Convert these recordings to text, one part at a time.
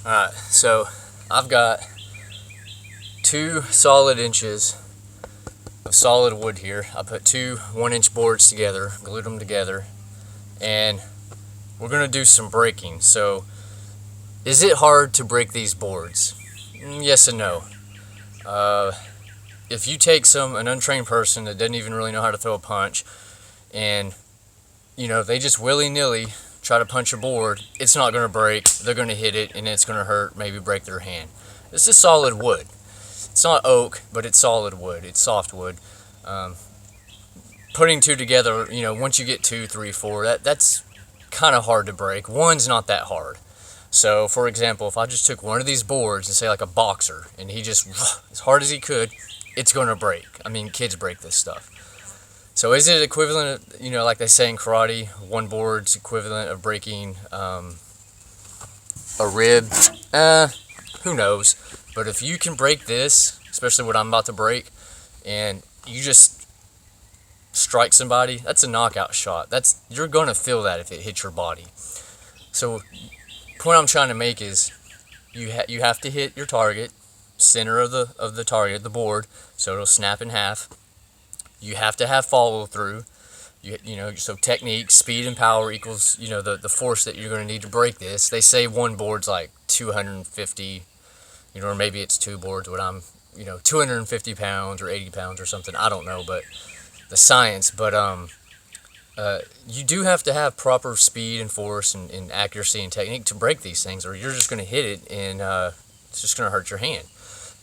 Alright, so I've got 2 solid inches of solid wood here. I put 2 1-inch boards together, glued them together, and we're going to do some breaking. So, is it hard to break these boards? Yes and no. If you take an untrained person that doesn't even really know how to throw a punch, and they just willy-nilly try to punch a board, it's not going to break. They're going to hit it and it's going to hurt, maybe break their hand. This is solid wood. It's not oak, but it's solid wood. It's soft wood. Putting 2 together, once you get 2, 3, 4, that's kind of hard to break. 1's not that hard. So, for example, if I just took one of these boards and say like a boxer, and he just, as hard as he could, it's going to break. I mean, kids break this stuff. So is it equivalent, like they say in karate, 1 board's equivalent of breaking a rib? Who knows? But if you can break this, especially what I'm about to break, and you just strike somebody, that's a knockout shot. You're going to feel that if it hits your body. So the point I'm trying to make is you have to hit your target, center of the target, the board, so it'll snap in half. You have to have follow through. So technique, speed, and power equals the force that you're going to need to break this. They say 1 board's like 250, or maybe it's 2 boards. What I'm 250 pounds or 80 pounds or something. I don't know, but the science. But you do have to have proper speed and force and accuracy and technique to break these things, or you're just going to hit it and it's just going to hurt your hand.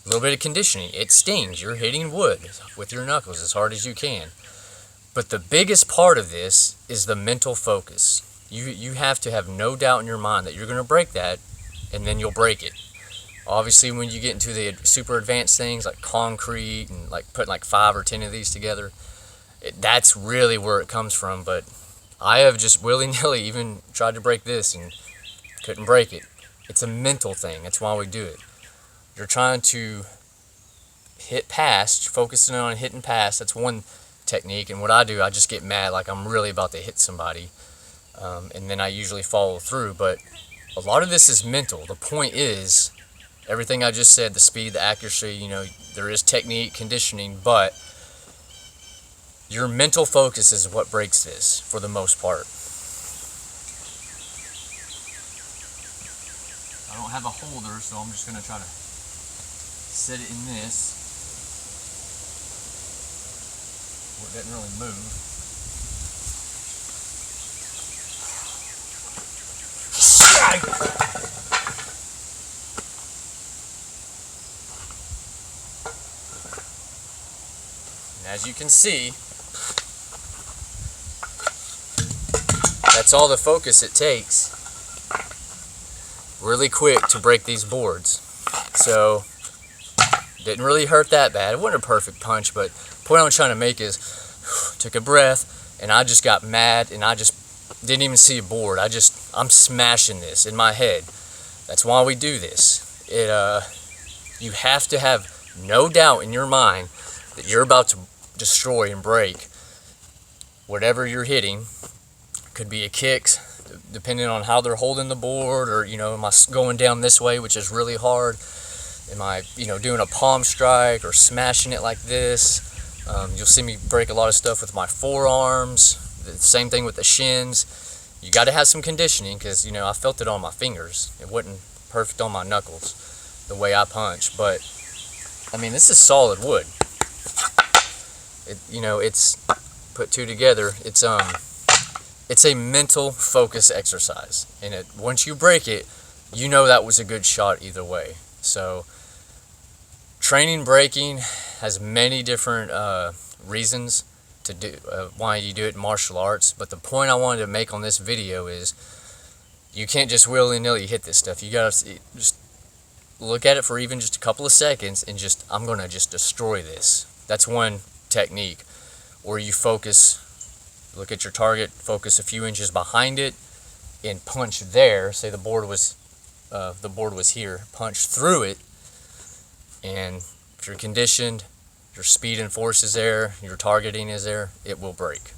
A little bit of conditioning. It stings. You're hitting wood with your knuckles as hard as you can. But the biggest part of this is the mental focus. You have to have no doubt in your mind that you're going to break that, and then you'll break it. Obviously, when you get into the super advanced things like concrete and like putting like 5 or 10 of these together, that's really where it comes from. But I have just willy-nilly even tried to break this and couldn't break it. It's a mental thing. That's why we do it. You're trying to hit past, focusing on hitting past. That's one technique. And what I do, I just get mad like I'm really about to hit somebody. And then I usually follow through. But a lot of this is mental. The point is, everything I just said, the speed, the accuracy, there is technique, conditioning, but your mental focus is what breaks this for the most part. I don't have a holder, so I'm just going to try to set it in this where it doesn't really move. And as you can see, that's all the focus it takes really quick to break these boards. So didn't really hurt that bad. It wasn't a perfect punch, but the point I'm trying to make is took a breath and I just got mad and I just didn't even see a board. I'm smashing this in my head. That's why we do this. You have to have no doubt in your mind that you're about to destroy and break whatever you're hitting. Could be a kick, depending on how they're holding the board, or am I going down this way, which is really hard? Am I doing a palm strike or smashing it like this? You'll see me break a lot of stuff with my forearms. The same thing with the shins. You got to have some conditioning because I felt it on my fingers. It wasn't perfect on my knuckles the way I punch, but I mean, this is solid wood. It's put 2 together. It's a mental focus exercise, and once you break it, that was a good shot either way. So training breaking has many different reasons to do why you do it in martial arts, but the point I wanted to make on this video is you can't just willy-nilly hit this stuff. You gotta just look at it for even just a couple of seconds and I'm gonna just destroy this. That's one technique. Or you focus, look at your target, focus a few inches behind it and punch there. Say the board was here, punch through it, and if you're conditioned, your speed and force is there, your targeting is there, it will break.